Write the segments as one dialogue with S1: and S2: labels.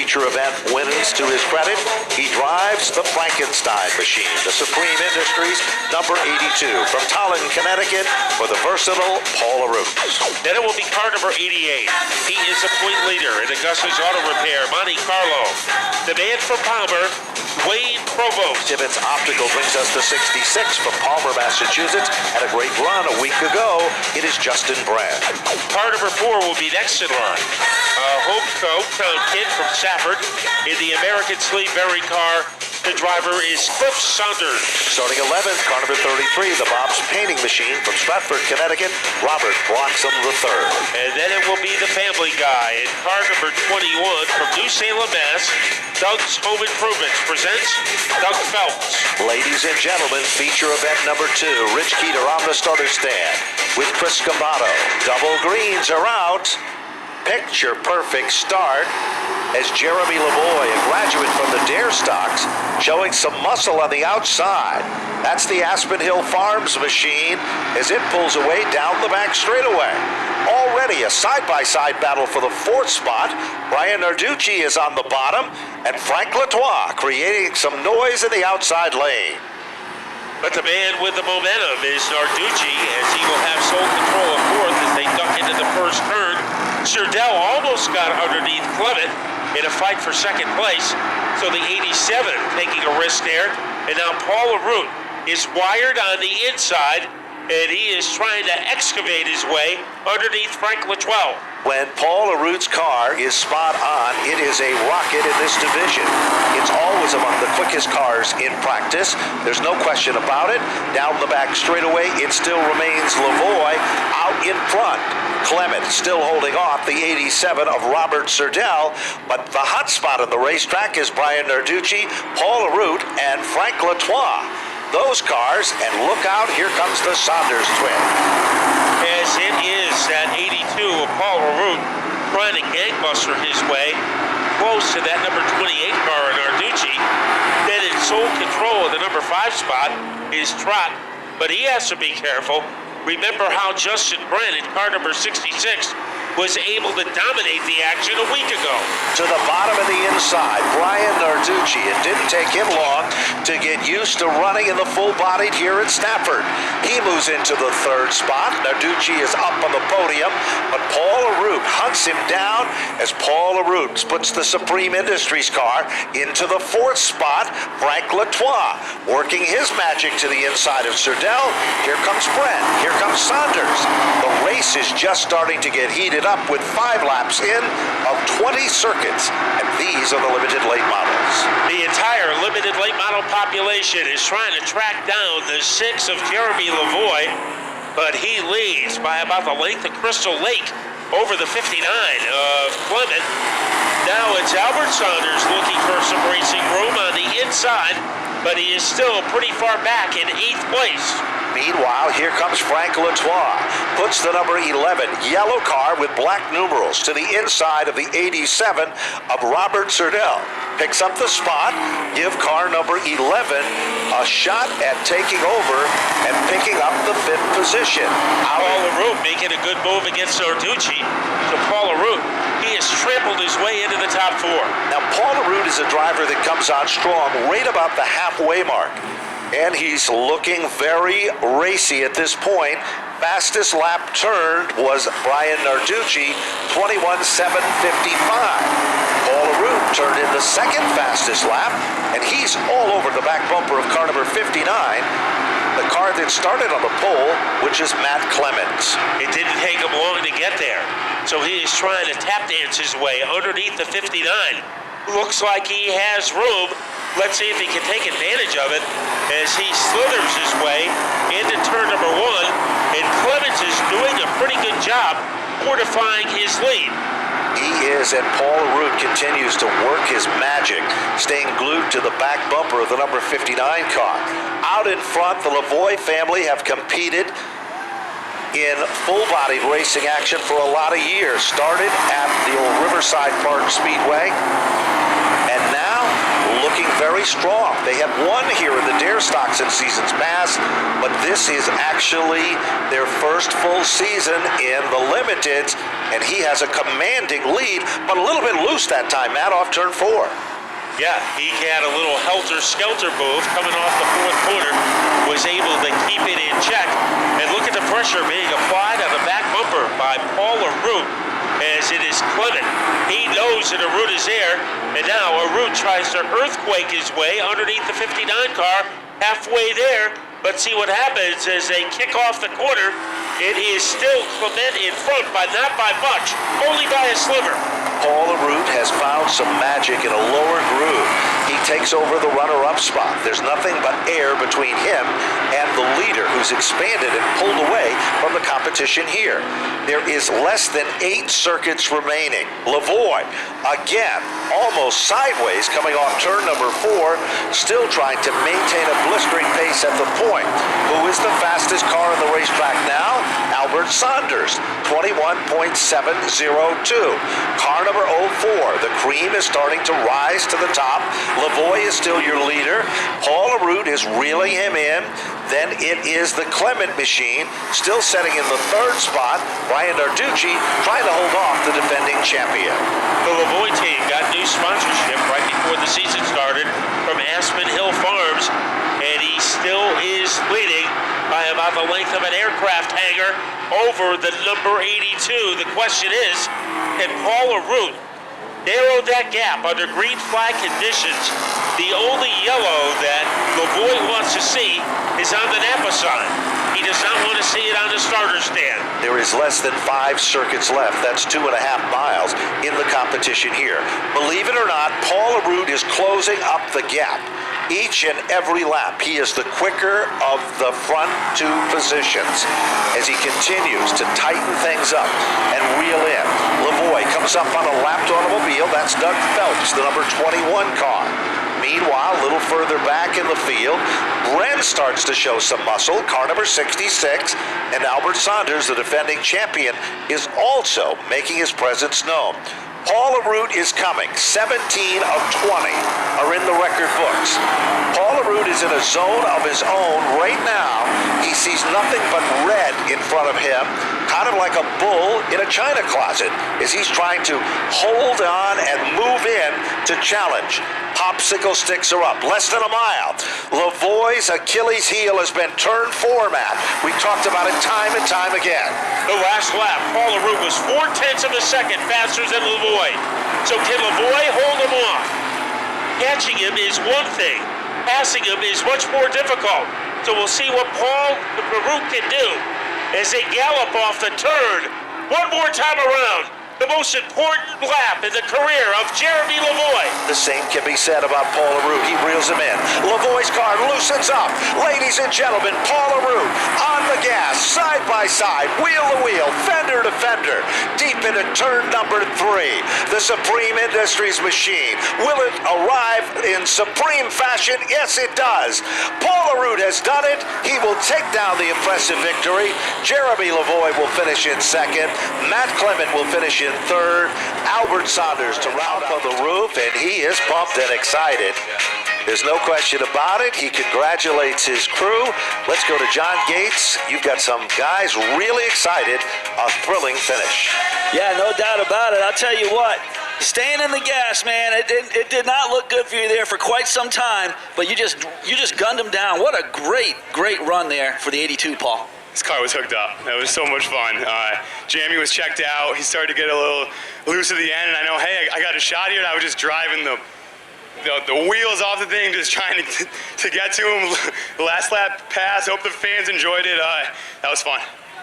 S1: feature event wins to his credit. He drives the Frankenstein machine, the Supreme Industries number 82 from Tallinn, Connecticut, for the versatile Paul LaRue.
S2: Then it will be car number 88. He is a point leader in Augusta's Auto Repair, Monte Carlo. The man from Palmer, Wayne Provost.
S1: Tibbetts Optical brings us to 66 from Palmer, Massachusetts. Had a great run a week ago. It is Justin Brand.
S2: Car number 4 will be next in line. Hometown kid from Stafford in the American Sleeve Berry car. The driver is Cliff Saunders.
S1: Starting 11th, car number 33, the Bob's Painting Machine from Stratford, Connecticut, Robert Bloxham III.
S2: And then it will be the family guy in car number 21 from New Salem, Mass. Doug's Home Improvements presents Doug Phelps.
S1: Ladies and gentlemen, feature event number 2, Rich Keeter on the starter stand with Chris Scambato. Double greens are out. Picture perfect start as Jeremy Lavoie, a graduate from the Dare Stocks, showing some muscle on the outside. That's the Aspen Hill Farms machine as it pulls away down the back straightaway. Already a side-by-side battle for the 4th spot. Brian Narducci is on the bottom, and Frank Latois creating some noise in the outside lane.
S2: But the man with the momentum is Narducci, as he will have sole control of 4th as they duck into the first turn. Surdell almost got underneath Clement in a fight for 2nd place, so the 87 taking a risk there. And now Paul LaRue is wired on the inside, and he is trying to excavate his way underneath Frank Latois.
S1: When Paul LaRue's car is spot on, it is a rocket in this division. It's always among the quickest cars in practice. There's no question about it. Down the back straightaway, it still remains Lavoie out in front. Clement still holding off the 87 of Robert Surdell, but the hot spot on the racetrack is Brian Narducci, Paul LaRue, and Frank Latois. Those cars, and look out, here comes the Saunders twin.
S2: As it is that 82 of Paul LaRue trying to gangbuster his way close to that number 28 car in Narducci. Then in sole control of the number 5 spot is Trott, but he has to be careful. Remember how Justin Brand in car number 66 was able to dominate the action a week ago.
S1: To the bottom of the inside, Brian Narducci. It didn't take him long to get used to running in the full-bodied here at Stafford. He moves into the 3rd spot. Narducci is up on the podium, but Paul LaRue hunts him down as Paul LaRue puts the Supreme Industries car into the 4th spot. Frank Latois working his magic to the inside of Surdell. Here comes Brent. Here comes Saunders. The race is just starting to get heated up with 5 laps in of 20 circuits, and these are the limited late models.
S2: The entire limited late model population is trying to track down the 6 of Jeremy Lavoie, but he leads by about the length of Crystal Lake over the 59 of Clement. Now it's Albert Saunders looking for some racing room on the inside, but he is still pretty far back in 8th place.
S1: Meanwhile, here comes Frank Latois. Puts the number 11 yellow car with black numerals to the inside of the 87 of Robert Surdell. Picks up the spot, give car number 11 a shot at taking over and picking up the 5th position.
S2: Paul LaRue making a good move against Narducci. So Paul LaRue, he has trampled his way into the top 4.
S1: Now, Paul LaRue is a driver that comes on strong right about the halfway mark. And he's looking very racy at this point. Fastest lap turned was Brian Narducci, 21.755. Paul LaRue turned in the 2nd fastest lap, and he's all over the back bumper of car number 59, the car that started on the pole, which is Matt Clemens.
S2: It didn't take him long to get there, so he is trying to tap dance his way underneath the 59. Looks like he has room. Let's see if he can take advantage of it as he slithers his way into turn number 1, and Clemens is doing a pretty good job fortifying his lead.
S1: He is, and Paul LaRue continues to work his magic, staying glued to the back bumper of the number 59 car. Out in front, the Lavoie family have competed in full-bodied racing action for a lot of years. Started at the old Riverside Park Speedway, and now looking very strong. They have won here in the Dare Stocks in seasons past, but this is actually their first full season in the Limiteds and he has a commanding lead, but a little bit loose that time, Matt, off turn 4.
S2: Yeah, he had a little helter-skelter move coming off the fourth corner, was able to keep it in check, and look at the pressure being applied on the back bumper by Paul Arute, as it is Clement. He knows that Arute is there, and now Arute tries to earthquake his way underneath the 59 car, halfway there, but see what happens as they kick off the corner. It is still Clement in front, but not by much, only by a sliver.
S1: Paul Arute has found some magic in a lower groove. He takes over the runner-up spot. There's nothing but air between him and the leader, who's expanded and pulled away from the competition here. There is less than 8 circuits remaining. Lavoie, again, almost sideways coming off turn number 4, still trying to maintain a blistering pace at the point. Who is the fastest car on the racetrack now? Albert Saunders, 21.702. Car number 04, the cream is starting to rise to the top. Lavoie is still your leader. Paul Arute is reeling him in. Then it is the Clement machine, still setting in the 3rd spot. Brian Narducci trying to hold off the defending champion.
S2: The Lavoie team got new sponsorship right before the season started from Aspen Hill Farms, and he still is leading by about the length of an aircraft hangar over the number 82. The question is, can Paul Arute narrow that gap under green flag conditions? The only yellow that Lavoie wants to see is on the Napa sign. He does not want to see it on the starter stand.
S1: There is less than 5 circuits left. That's 2.5 miles in the competition here. Believe it or not, Paul Arute is closing up the gap. Each and every lap, he is the quicker of the front 2 positions as he continues to tighten things up and reel in. Lavoie comes up on a lapped automobile. That's Doug Phelps, the number 21 car. Meanwhile, a little further back in the field, Bren starts to show some muscle, car number 66, and Albert Saunders, the defending champion, is also making his presence known. Paul Arute is coming. 17 of 20 are in the record books. Paul Arute is in a zone of his own right now. He sees nothing but red in front of him, kind of like a bull in a china closet, as he's trying to hold on and move in to challenge. Popsicle sticks are up, less than a mile. Lavoie's Achilles heel has been turned format. We talked about it time and time again.
S2: The last lap, Paul Arute was 0.4 of a second faster than Lavoie. So can Lavoie hold him off? Catching him is one thing. Passing him is much more difficult. So we'll see what Paul Arute can do as they gallop off the turn. One more time around. The most important lap in the career of Jeremy Lavoie.
S1: The same can be said about Paul Arute. He reels him in. Lavoie's car loosens up. Ladies and gentlemen, Paul Arute on the gas, side by side, wheel to wheel, fender to fender, deep into turn number 3. The Supreme Industries machine. Will it arrive in supreme fashion? Yes, it does. Paul Arute has done it. He will take down the impressive victory. Jeremy Lavoie will finish in 2nd. Matt Clement will finish in 3rd. Albert Saunders to round on the roof, and he is pumped and excited. There's no question about it. He congratulates his crew. Let's go to John Gates. You've got some guys really excited. A thrilling finish.
S3: Yeah, no doubt about it. I'll tell you what, staying in the gas, man, it did not look good for you there for quite some time, but you just gunned him down. What a great run there for the 82, Paul.
S4: This car was hooked up. It was so much fun. Jamie was checked out. He started to get a little loose at the end, and I know, hey, I got a shot here, and I was just driving the wheels off the thing, just trying to get to him. The last lap pass. Hope the fans enjoyed it. That was fun.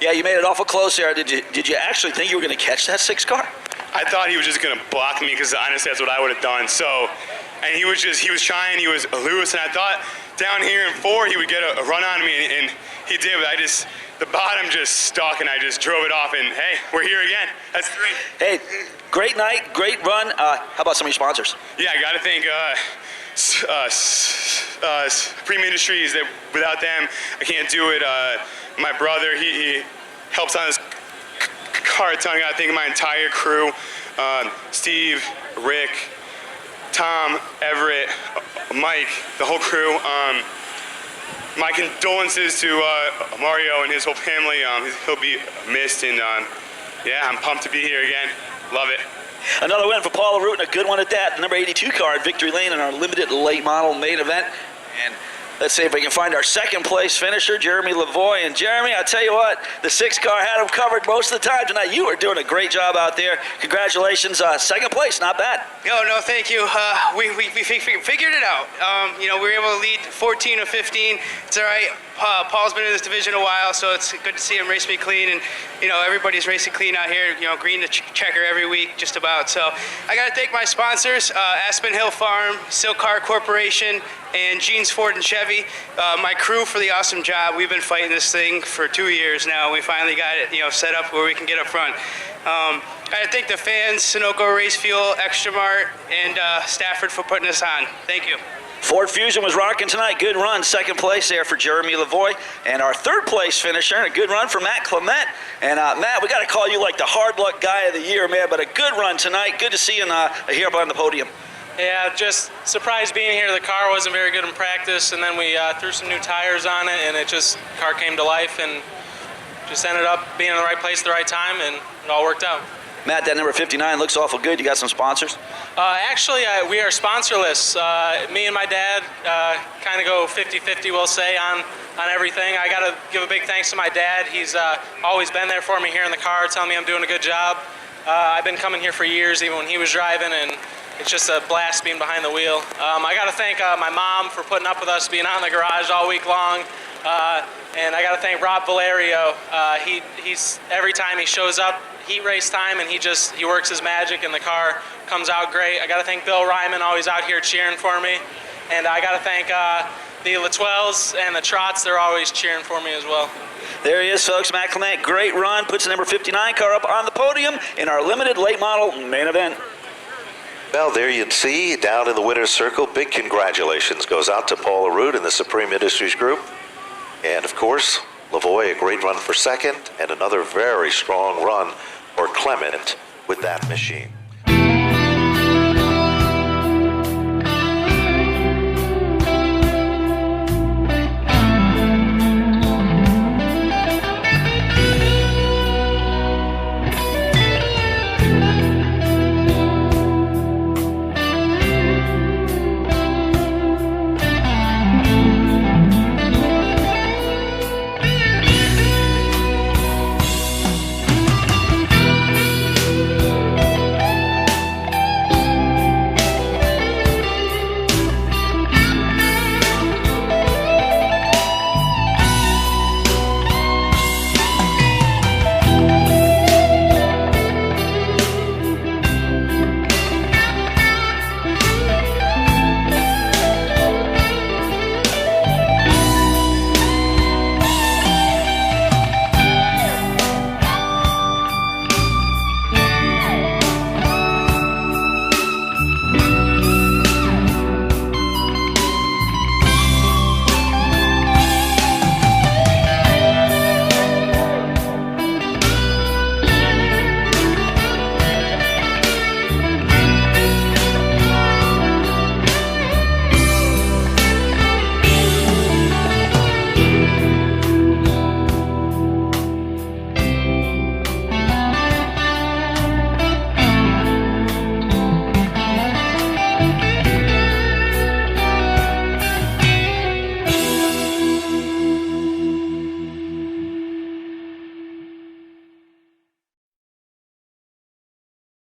S3: Yeah, you made it awful close there. Did you actually think you were going to catch that 6 car?
S4: I thought he was just going to block me because honestly, that's what I would have done. So, and he was trying. He was loose, and I thought down here in 4 he would get a run on me, and he did. But the bottom just stuck, and I just drove it off. And hey, we're here again. That's 3.
S3: Hey, great night, great run. How about some of your sponsors?
S4: Yeah, I got to thank Supreme Industries. That without them, I can't do it. My brother, he helps on this car a ton. I got to thank my entire crew: Steve, Rick, Tom, Everett, Mike, the whole crew. My condolences to Mario and his whole family. He'll be missed, and Yeah, I'm pumped to be here again. Love it.
S3: Another win for Paul LaRue, and a good one at that. The number 82 car at Victory Lane in our limited late model main event. And let's see if we can find our second place finisher, Jeremy Lavoie. And Jeremy, I tell you what, the 6 car had him covered most of the time tonight. You were doing a great job out there. Congratulations. Second place, not bad.
S5: No, thank you. We figured it out. We were able to lead 14 of 15. It's all right. Paul's been in this division a while, so it's good to see him race me clean. And, everybody's racing clean out here, green to checker every week, just about. So I got to thank my sponsors, Aspen Hill Farm, Silk Car Corporation, and Jeans Ford and Chevy. My crew for the awesome job. We've been fighting this thing for 2 years now. We finally got it, set up where we can get up front. I thank the fans, Sunoco Race Fuel, Extra Mart, and Stafford for putting us on. Thank you.
S3: Ford Fusion was rocking tonight. Good run. Second place there for Jeremy Lavoie. And our third place finisher, and a good run for Matt Clement. And Matt, we got to call you like the hard luck guy of the year, man. But a good run tonight. Good to see you here up on the podium.
S6: Yeah, just surprised being here. The car wasn't very good in practice, and then we threw some new tires on it, and car came to life, and just ended up being in the right place at the right time, and it all worked out.
S3: Matt, that number 59 looks awful good. You got some sponsors?
S6: Actually, we are sponsorless. Me and my dad kind of go 50-50, we'll say, on everything. I got to give a big thanks to my dad. He's always been there for me here in the car, telling me I'm doing a good job. I've been coming here for years, even when he was driving, and it's just a blast being behind the wheel. I got to thank my mom for putting up with us being out in the garage all week long. And I got to thank Rob Valerio. He's every time he shows up, heat race time, and he works his magic, and the car comes out great. I got to thank Bill Ryman, always out here cheering for me. And I got to thank the Latwells and the Trots. They're always cheering for me as well.
S3: There he is, folks. Matt Clement, great run. Puts the number 59 car up on the podium in our limited late model main event.
S1: Well, there you see, down in the winner's circle, big congratulations goes out to Paul LaRue and the Supreme Industries Group. And, of course, Lavoie, a great run for second, and another very strong run for Clement with that machine.